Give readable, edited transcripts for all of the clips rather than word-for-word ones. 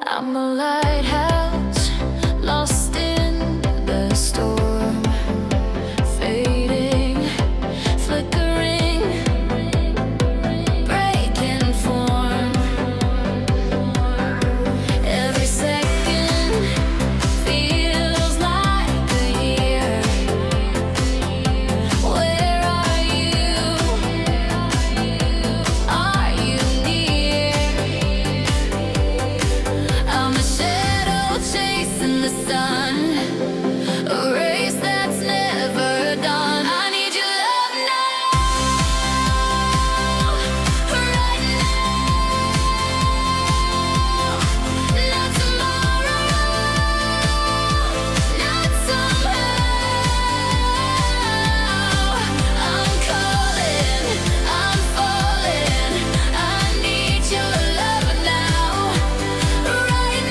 I'm a lighthouse, lost in the storm, fading, flickering, breaking form. Every second feels like a year. Where are you? Are you near? I'm a shadow chasing the sun, a race that's never done. I need your love now, right now. Not tomorrow, not somehow. I'm calling, I'm falling. I need your love now, right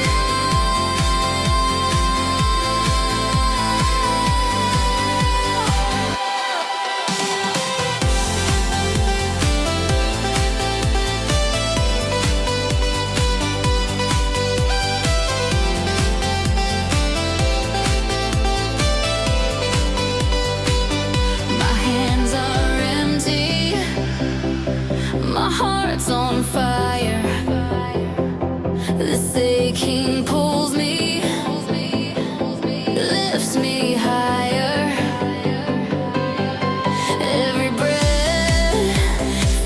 My hands are empty, my heart's on fire. This aching pulls me, lifts me higher. Every breath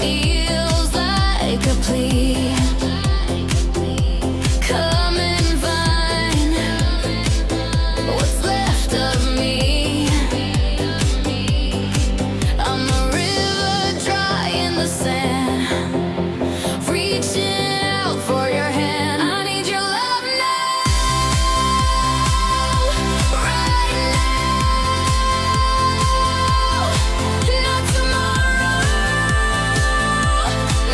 feels like a plea. Come and find what's left of me. I'm a river dry in the sand, reaching out for your hand. I need your love now, right now. Not tomorrow,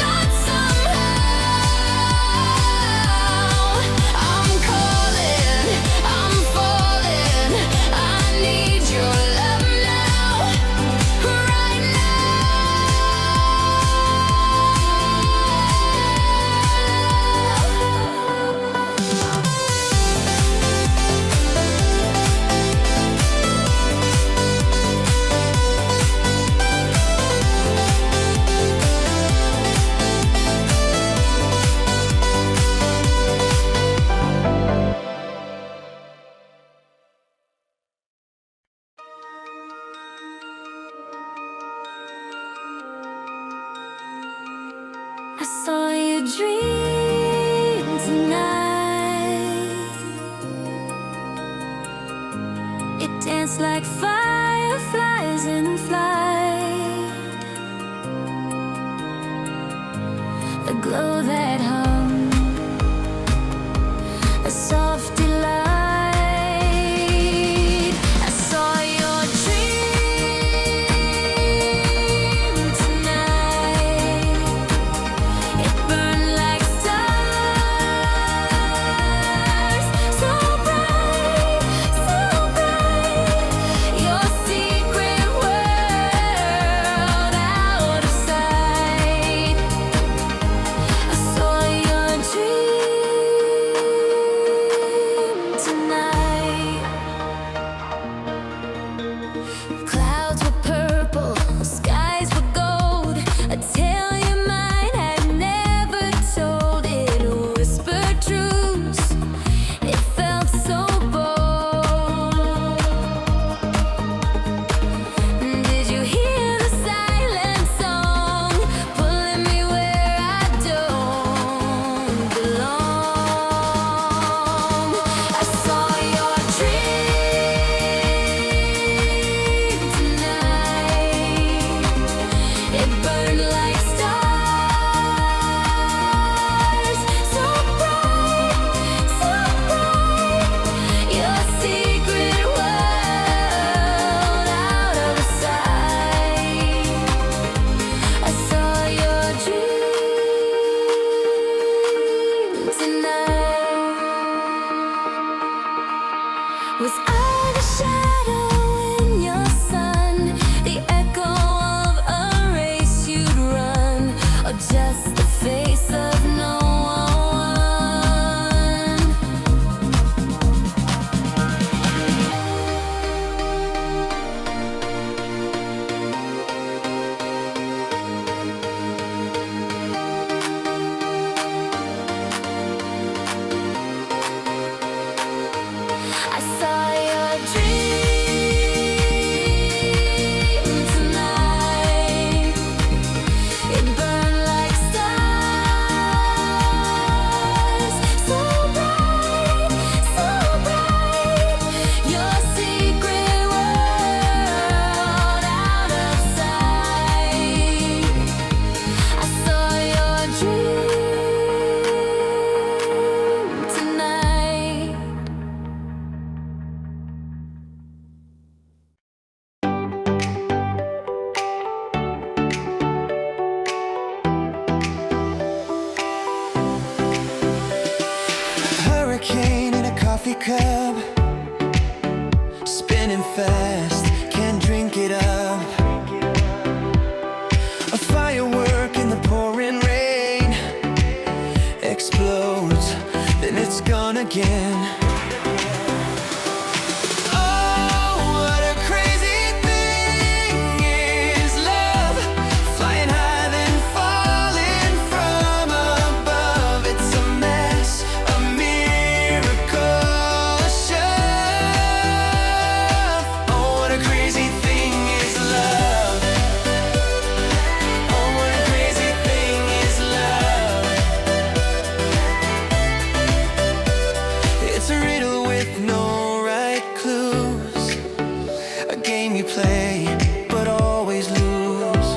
not somehow. I'm calling, I'm falling. I need your love now, right I saw you dream tonight. It danced like fireflies in flight. The glow that hung, a soft delight. I saw your dream tonight. It burned like stars, so bright, so bright. Your secret world out of sight. I saw your dream tonight. Clouds were purple, skies were gold. A tale your mind had never told. It whispered truths, it felt so bold. Did you hear the silent song, pulling me where I don't belong? I saw your dream tonight. It burned like stars, so bright, so bright. Your secret world out of sight. I saw your dream tonight. Was I the shadow in your sun, the echo of a race you'd run, or just the face of no one? hurricane in a coffee cup, spinning fast, can't drink it up. A firework in the pouring rain, explodes, then it's gone again. Oh, what a crazy thing is love, flying high then falling from above. It's a mess, a miracle, a shove. Oh, what a crazy thing is love. Oh, what a crazy thing is love. It's a riddle with no right clues, a game you play but always lose.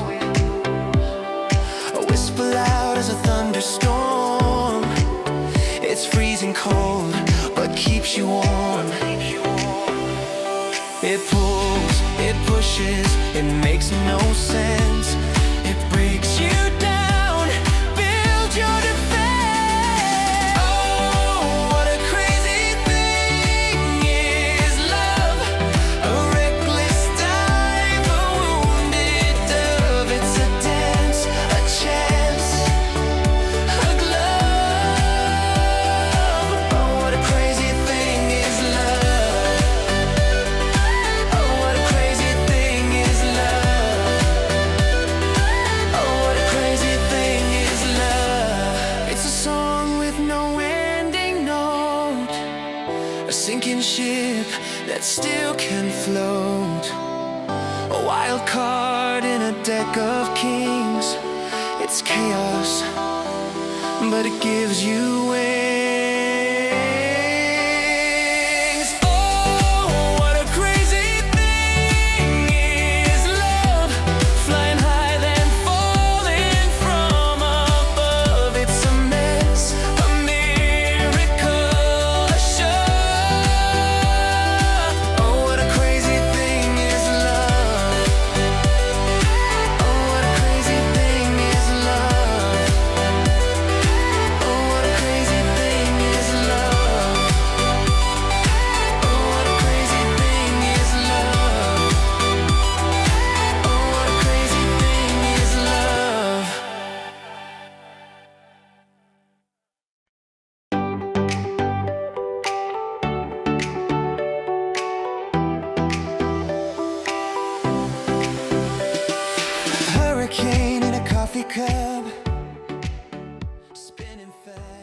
A whisper loud as a thunderstorm, it's freezing cold but keeps you warm. It pulls, it pushes, it makes no sense. It breaks you down, builds your defense. Oh, what a crazy thing is love, a reckless dive, a wounded dove. It's a dance, a chance, a glove. Oh, what a crazy thing is love. Oh, what a crazy thing is love. Oh, what a crazy thing is love. It's a song with no ending note, a sinking ship that still can float, a wild card in a deck of kings. It's chaos, but it gives you wings.